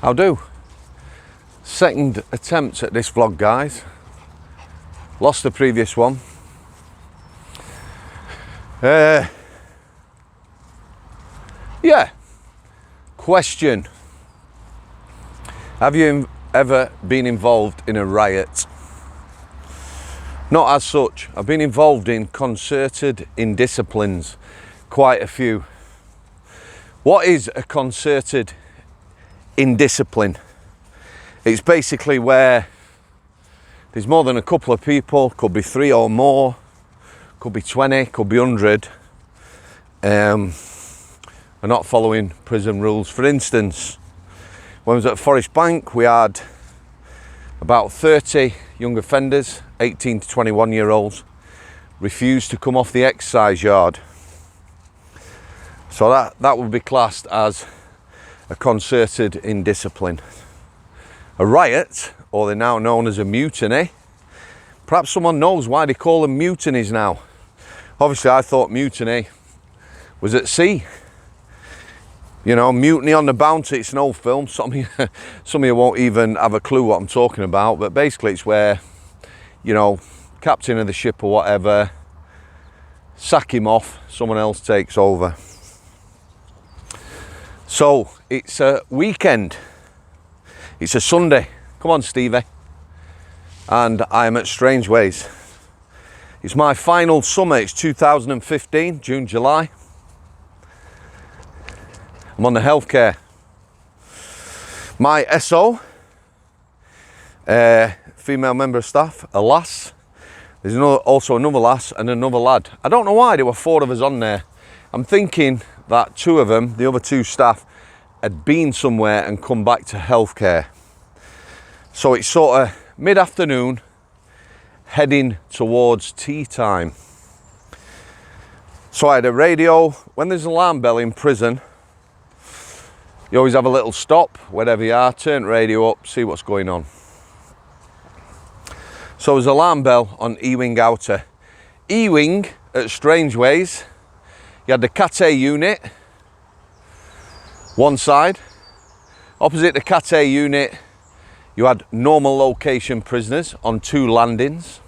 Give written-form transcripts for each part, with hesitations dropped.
How do? Second attempt at this vlog, guys. Lost the previous one. Yeah. Question. Have you ever been involved in a riot? Not as such. I've been involved in concerted indisciplines, quite a few. What is a concerted indiscipline? It's basically where there's more than a couple of people, could be 3 or more, could be 20, could be 100, are not following prison rules. For instance, when I was at Forest Bank, we had about 30 young offenders, 18 to 21 year olds, refused to come off the exercise yard. So that would be classed as a concerted indiscipline. A riot, or they're now known as a mutiny. Perhaps someone knows why they call them mutinies now. Obviously, I thought mutiny was at sea. You know, Mutiny on the Bounty, it's an old film. Some of you won't even have a clue what I'm talking about, but basically it's where, you know, captain of the ship or whatever, sack him off, someone else takes over. So it's a weekend. It's a Sunday. Come on, Stevie. And I'm at Strangeways. It's my final summer. It's 2015, June, July. I'm on the healthcare. My SO, female member of staff, a lass. There's also another lass and another lad. I don't know why there were 4 of us on there. I'm thinking that 2 of them, the other 2 staff, had been somewhere and come back to healthcare. So it's sort of mid-afternoon, heading towards tea time. So I had a radio. When there's an alarm bell in prison, you always have a little stop, wherever you are, turn the radio up, see what's going on. So there's an alarm bell on E-Wing Outer. E-Wing at Strangeways, you had the Cat A unit, one side. Opposite the Cat A unit, you had normal location prisoners on 2 landings.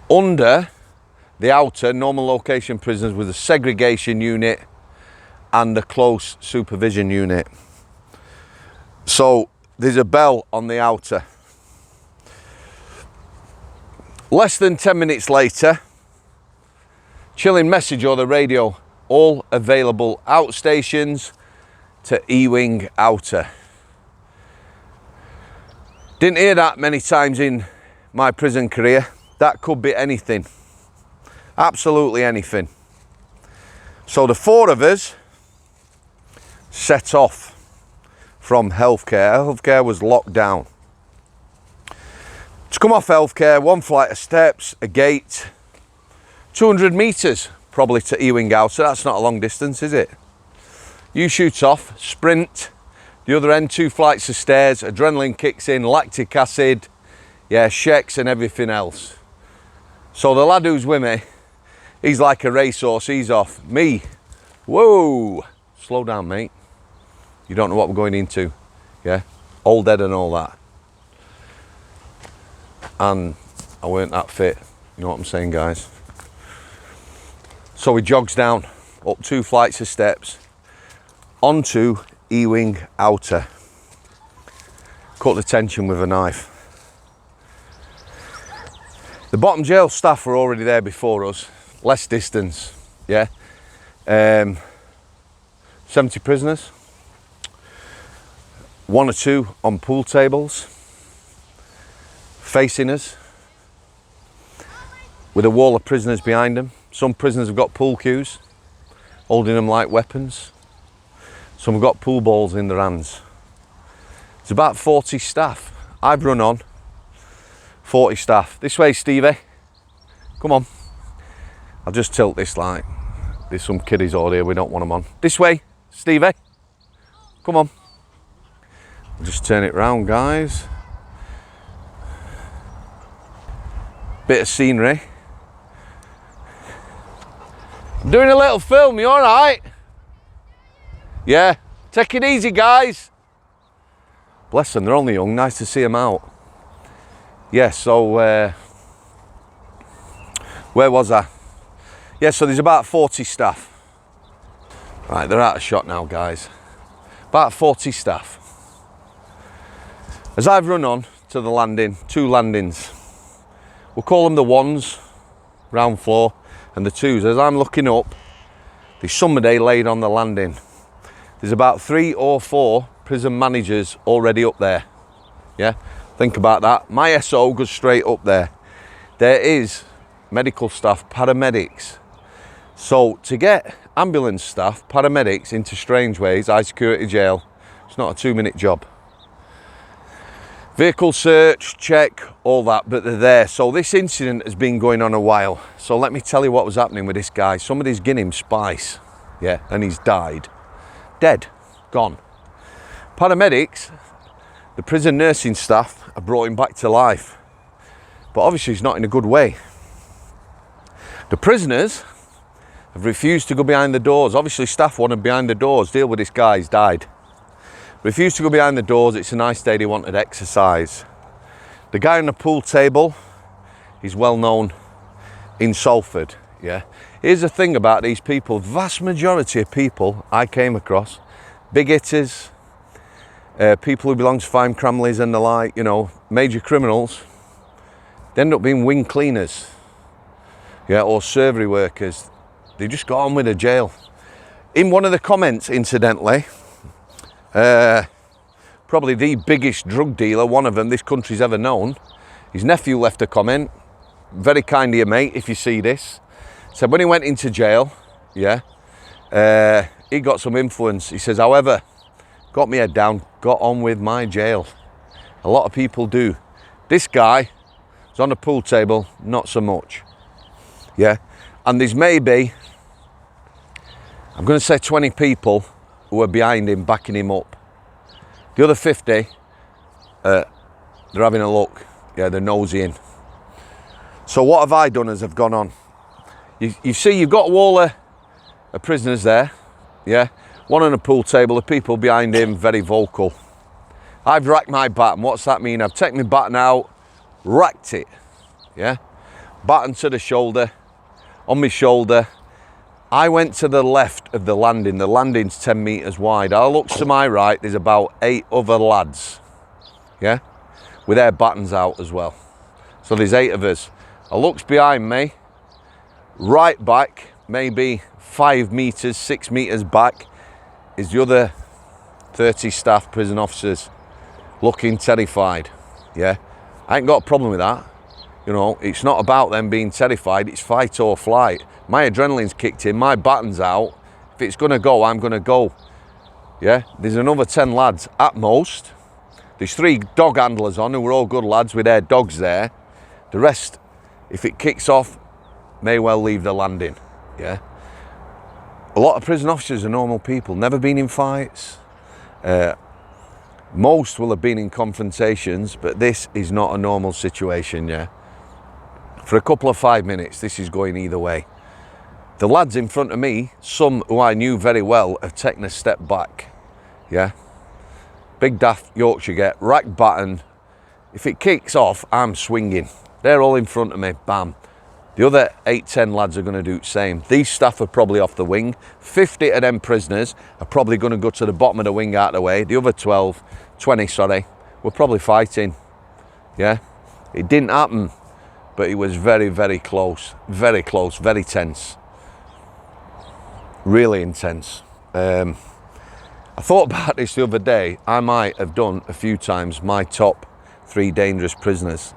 Under the outer normal location prisoners was a segregation unit and a close supervision unit. So there's a bell on the outer. Less than 10 minutes later, chilling message or the radio, all available outstations to E-Wing Outer. Didn't hear that many times in my prison career. That could be anything, absolutely anything. So the 4 of us set off from healthcare. Healthcare was locked down. To come off healthcare, 1 flight of steps, a gate, 200 metres probably to E-Wing Outer. That's not a long distance, is it? You shoot off, sprint, the other end 2 flights of stairs, adrenaline kicks in, lactic acid, yeah, shakes and everything else. So the lad who's with me, he's like a racehorse, he's off. Me, whoa, slow down, mate. You don't know what we're going into, yeah? Old dead and all that. And I weren't that fit, you know what I'm saying, guys? So we jogs down, up 2 flights of steps, onto E-Wing Outer. Cut the tension with a knife. The bottom jail staff were already there before us, less distance, yeah? 70 prisoners. 1 or 2 on pool tables, facing us, with a wall of prisoners behind them. Some prisoners have got pool cues, holding them like weapons. Some have got pool balls in their hands. It's about 40 staff. I've run on 40 staff. This way, Stevie. Come on. I'll just tilt this like there's some kiddies all here, we don't want them on. This way, Stevie. Come on. I'll just turn it round, guys. Bit of scenery. I'm doing a little film, you alright? Yeah, Take it easy, guys. Bless them, they're only young. Nice to see them out. Yeah, so where was I? Yeah, so there's about 40 staff. Right, they're out of shot now, guys. About 40 staff. As I've run on to the landing, 2 landings. We'll call them the 1s, ground floor, and the 2s. As I'm looking up, there's somebody laid on the landing. There's about 3 or 4 prison managers already up there. Yeah, think about that. My SO goes straight up there. There is medical staff, paramedics. So to get ambulance staff, paramedics into Strangeways, high security jail, it's not a 2-minute job. Vehicle search, check, all that, but they're there. So this incident has been going on a while. So let me tell you what was happening with this guy. Somebody's given him spice, yeah, and he's died. Dead, gone. Paramedics, the prison nursing staff, have brought him back to life. But obviously he's not in a good way. The prisoners have refused to go behind the doors. Obviously staff wanted behind the doors, deal with this guy, he's died. Refused to go behind the doors, it's a nice day, they wanted exercise. The guy on the pool table, he's well known in Salford, yeah. Here's the thing about these people, vast majority of people I came across, big hitters, people who belong to fine cramleys and the like, you know, major criminals, they end up being wing cleaners, yeah, or servery workers. They just got on with the jail. In one of the comments, incidentally, probably the biggest drug dealer, one of them this country's ever known, his nephew left a comment, very kind of you, mate, if you see this. Said when he went into jail, yeah, he got some influence. He says, however, got my head down, got on with my jail. A lot of people do. This guy was on the pool table, not so much, yeah. And there's maybe, I'm going to say 20 people who are behind him, backing him up. The other 50, they're having a look, yeah, they're nosing. So what have I done as I've gone on? You see, you've got a wall of prisoners there, yeah? One on a pool table, the people behind him, very vocal. I've racked my baton. What's that mean? I've taken my baton out, racked it, yeah? Baton to the shoulder, on my shoulder. I went to the left of the landing. The landing's 10 metres wide. I look to my right, there's about 8 other lads, yeah? With their batons out as well. So there's 8 of us. I looks behind me, right back, maybe 5 metres, 6 metres back, is the other 30 staff prison officers looking terrified, yeah? I ain't got a problem with that. You know, it's not about them being terrified, it's fight or flight. My adrenaline's kicked in, my baton's out. If it's gonna go, I'm gonna go, yeah? There's another 10 lads at most. There's 3 dog handlers on who are all good lads with their dogs there. The rest, if it kicks off, may well leave the landing, yeah? A lot of prison officers are normal people, never been in fights. Most will have been in confrontations, but this is not a normal situation, yeah? For a couple of 5 minutes, this is going either way. The lads in front of me, some who I knew very well, have taken a step back, yeah? Big daft Yorkshire get, rack baton. If it kicks off, I'm swinging. They're all in front of me, bam. The other 8, 10 lads are going to do the same. These staff are probably off the wing. 50 of them prisoners are probably going to go to the bottom of the wing out of the way. The other 20, sorry, were probably fighting, yeah? It didn't happen, but it was very, very close, very tense. Really intense. I thought about this the other day. I might have done a few times my top 3 dangerous prisoners.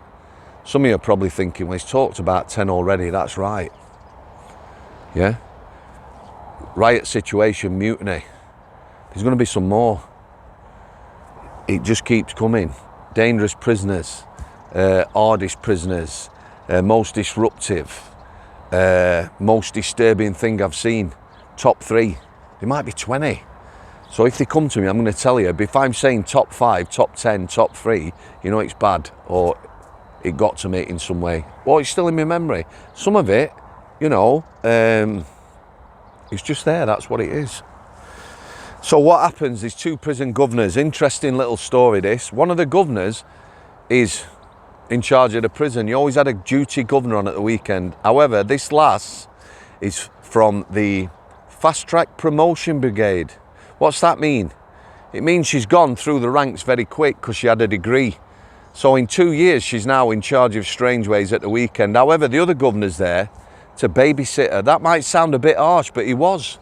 Some of you are probably thinking, well, he's talked about 10 already. That's right. Yeah? Riot situation, mutiny. There's going to be some more. It just keeps coming. Dangerous prisoners, hardest prisoners, most disruptive, most disturbing thing I've seen. Top 3. There might be 20. So if they come to me, I'm going to tell you, but if I'm saying top 5, top 10, top 3, you know it's bad, or it got to me in some way. Well, it's still in my memory. Some of it, you know, it's just there, that's what it is. So what happens, there's two prison governors. Interesting little story this. One of the governors is in charge of the prison. You always had a duty governor on at the weekend. However, this lass is from the Fast Track Promotion Brigade. What's that mean? It means she's gone through the ranks very quick because she had a degree. So in 2 years, she's now in charge of Strangeways at the weekend. However, the other governor's there to babysit her. That might sound a bit harsh, but he was.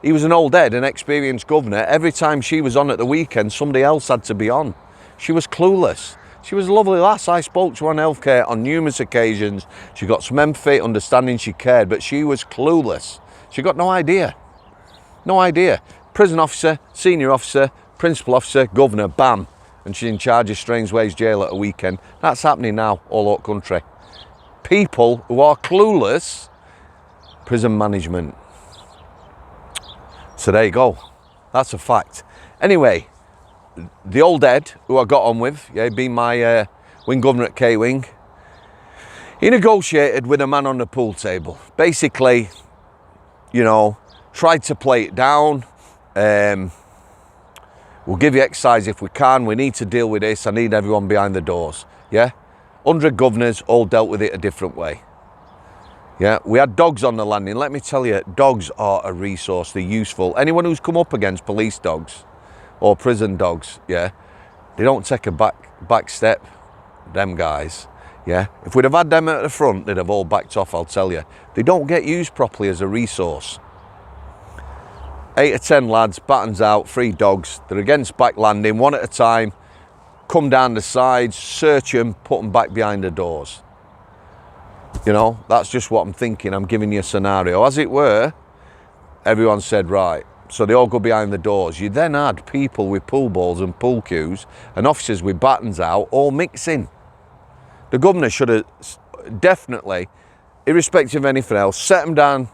He was an old head, an experienced governor. Every time she was on at the weekend, somebody else had to be on. She was clueless. She was a lovely lass. I spoke to her on healthcare on numerous occasions. She got some empathy, understanding, she cared, but she was clueless. She got no idea. No idea. Prison officer, senior officer, principal officer, governor, bam. And she's in charge of Strangeways Jail at a weekend. That's happening now all over the country. People who are clueless, prison management. So there you go. That's a fact. Anyway, the old head who I got on with, yeah, being my wing governor at K-Wing, he negotiated with a man on the pool table. Basically, you know, tried to play it down. We'll give you exercise if we can. We need to deal with this. I need everyone behind the doors. Yeah? 100 governors all dealt with it a different way. Yeah? We had dogs on the landing. Let me tell you, dogs are a resource. They're useful. Anyone who's come up against police dogs or prison dogs, yeah, they don't take a back step, them guys. Yeah? If we'd have had them at the front, they'd have all backed off, I'll tell you. They don't get used properly as a resource. 8 or 10 lads, batons out, 3 dogs. They're against back landing, one at a time. Come down the sides, search them, put them back behind the doors. You know, that's just what I'm thinking. I'm giving you a scenario. As it were, everyone said, right, so they all go behind the doors. You then had people with pool balls and pool cues and officers with batons out all mixing. The governor should have definitely, irrespective of anything else, set them down,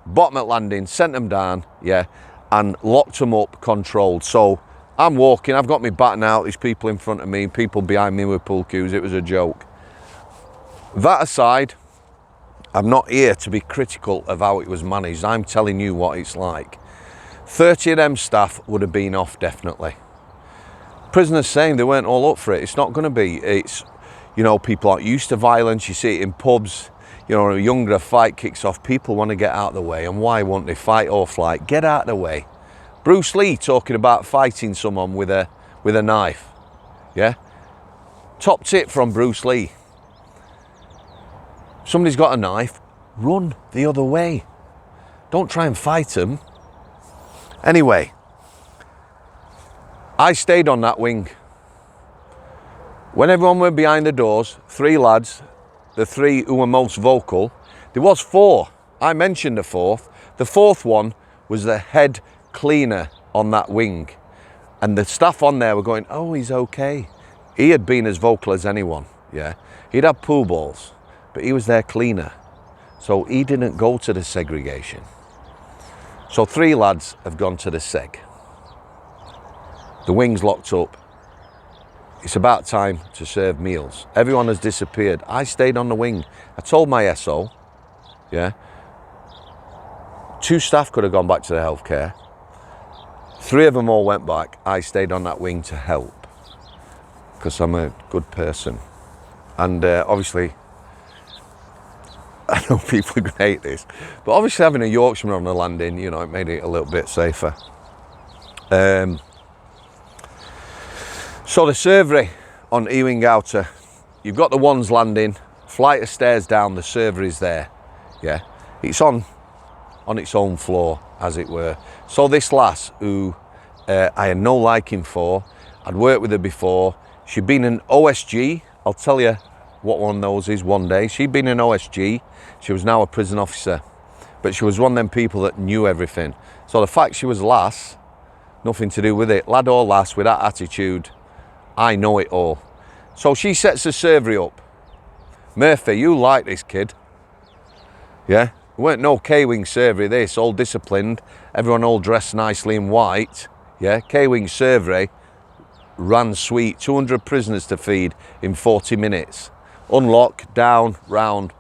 bottom at landing, sent them down, yeah, and locked them up, controlled. So I'm walking, I've got my baton out, there's people in front of me, people behind me with pool cues. It was a joke. That aside, I'm not here to be critical of how it was managed. I'm telling you what it's like. 30 of them staff would have been off, definitely. Prisoners saying they weren't all up for it. It's not going to be. It's, you know, people aren't used to violence. You see it in pubs. You know, a younger fight kicks off, people want to get out of the way. And why won't they? Fight or flight? Get out of the way. Bruce Lee talking about fighting someone with a knife. Yeah? Top tip from Bruce Lee. Somebody's got a knife, run the other way. Don't try and fight them. Anyway, I stayed on that wing. When everyone were behind the doors, 3 lads, the 3 who were most vocal, there was 4. I mentioned the 4th. The 4th one was the head cleaner on that wing. And the staff on there were going, oh, he's okay. He had been as vocal as anyone, yeah. He'd had pool balls, but he was their cleaner. So he didn't go to the segregation. So 3 lads have gone to the seg. The wing's locked up. It's about time to serve meals. Everyone has disappeared. I stayed on the wing. I told my SO, yeah, 2 staff could have gone back to the healthcare. 3 of them all went back. I stayed on that wing to help because I'm a good person. And obviously, I know people are going to hate this, but obviously having a Yorkshireman on the landing, you know, it made it a little bit safer. So the servery on Ewing Outer, you've got the ones landing, flight of stairs down, the server is there, yeah. It's on its own floor, as it were. So this lass, who I had no liking for, I'd worked with her before, she'd been an OSG, I'll tell you what one of those is one day. She'd been an OSG, she was now a prison officer, but she was one of them people that knew everything. So the fact she was lass, nothing to do with it. Lad or lass, with that attitude, I know it all. So she sets the servery up. Murphy, you like this kid. Yeah? There weren't no K-Wing servery this, all disciplined, everyone all dressed nicely in white. Yeah? K-Wing servery ran sweet, 200 prisoners to feed in 40 minutes. Unlock, down, round,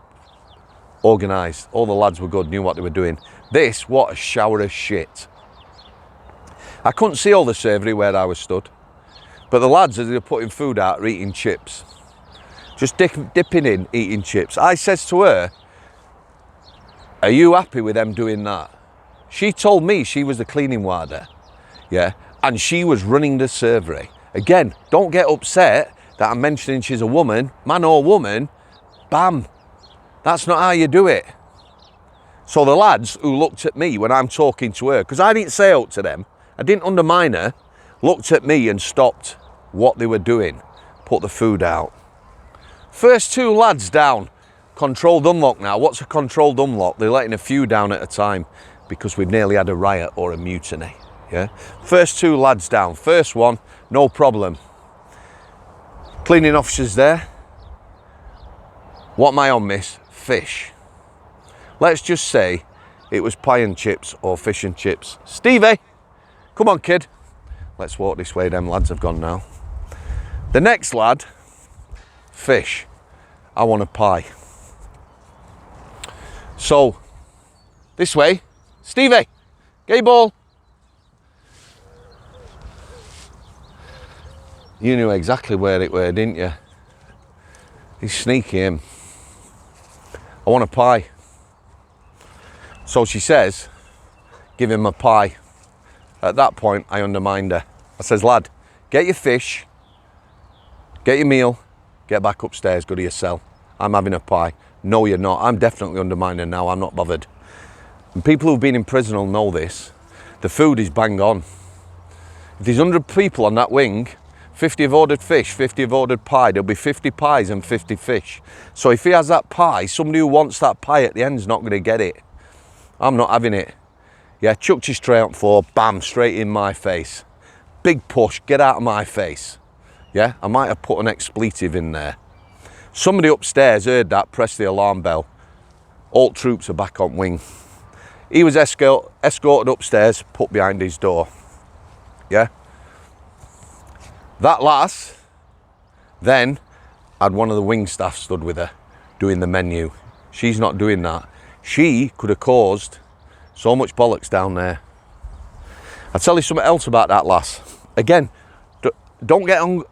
organised. All the lads were good, knew what they were doing. This, what a shower of shit. I couldn't see all the savoury where I was stood. But the lads, as they were putting food out, are eating chips. Just dipping in, eating chips. I says to her, are you happy with them doing that? She told me she was the cleaning warder, yeah, and she was running the servery. Again, don't get upset that I'm mentioning she's a woman, man or woman, bam. That's not how you do it. So the lads who looked at me when I'm talking to her, because I didn't say out to them, I didn't undermine her, looked at me and stopped what they were doing, put the food out. First two lads down, controlled unlock now. What's a controlled unlock? They're letting a few down at a time because we've nearly had a riot or a mutiny, yeah? First two lads down, first one, no problem. Cleaning officers there. What am I on, miss? Fish. Let's just say it was pie and chips or fish and chips. Stevie, come on, kid. Let's walk this way, them lads have gone now. The next lad, fish. I want a pie. So, this way. Stevie, get your ball. You knew exactly where it were, didn't you? He's sneaky, him. I want a pie. So she says, give him a pie. At that point, I undermined her. I says, lad, get your fish, get your meal, get back upstairs, go to your cell. I'm having a pie. No, you're not. I'm definitely undermining now. I'm not bothered. And people who've been in prison will know this. The food is bang on. If there's 100 people on that wing, 50 have ordered fish, 50 have ordered pie. There'll be 50 pies and 50 fish. So if he has that pie, somebody who wants that pie at the end is not going to get it. I'm not having it. Yeah, chucked his tray on the floor, bam, straight in my face. Big push, get out of my face. Yeah, I might have put an expletive in there. Somebody upstairs heard that, pressed the alarm bell. All troops are back on wing. He was escorted upstairs, put behind his door. Yeah. That lass then had one of the wing staff stood with her doing the menu. She's not doing that. She could have caused so much bollocks down there. I'll tell you something else about that lass. Again, don't get hung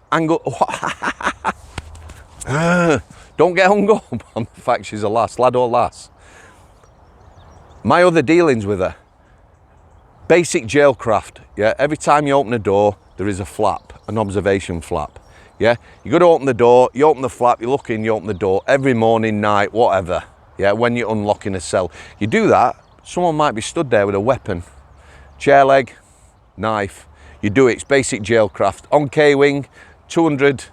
don't get hung up on the fact she's a lass, lad or lass. My other dealings with her, basic jailcraft, yeah? Every time you open a door, there is a flap, an observation flap, yeah? You got to open the door, you open the flap, you look in, you open the door, every morning, night, whatever, yeah? When you're unlocking a cell. You do that, someone might be stood there with a weapon, chair leg, knife. You do it, it's basic jailcraft. On K-Wing, 200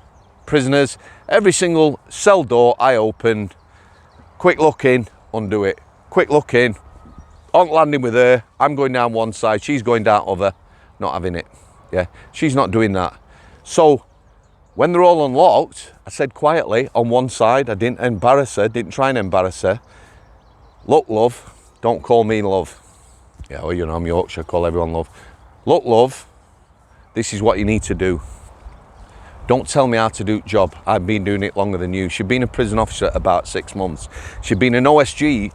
prisoners, every single cell door I open, quick look in, undo it. Quick look in, on landing with her, I'm going down one side, she's going down other, not having it, yeah? She's not doing that. So, when they're all unlocked, I said quietly, on one side, I didn't embarrass her, didn't try and embarrass her. Look, love, don't call me love. Yeah, well, you know, I'm Yorkshire, call everyone love. Look, love, this is what you need to do. Don't tell me how to do the job. I've been doing it longer than you. She'd been a prison officer about 6 months. She'd been an OSG,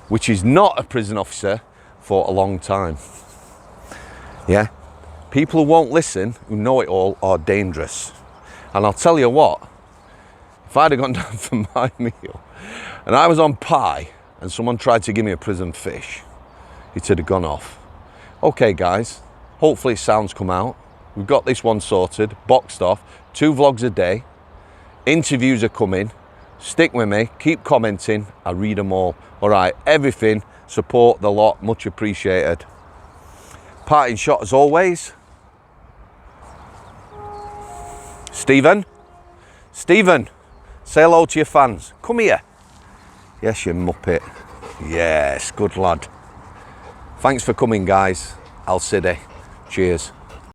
which is not a prison officer, for a long time. Yeah? People who won't listen, who know it all, are dangerous. And I'll tell you what, if I'd have gone down for my meal and I was on pie and someone tried to give me a prison fish, it would have gone off. Okay, guys, hopefully sounds come out. We've got this one sorted, boxed off, 2 vlogs a day. Interviews are coming. Stick with me, keep commenting, I read them all. All right, everything, support the lot, much appreciated. Parting shot as always. Stephen, say hello to your fans. Come here. Yes, you muppet. Yes, good lad. Thanks for coming, guys. Al City. Cheers.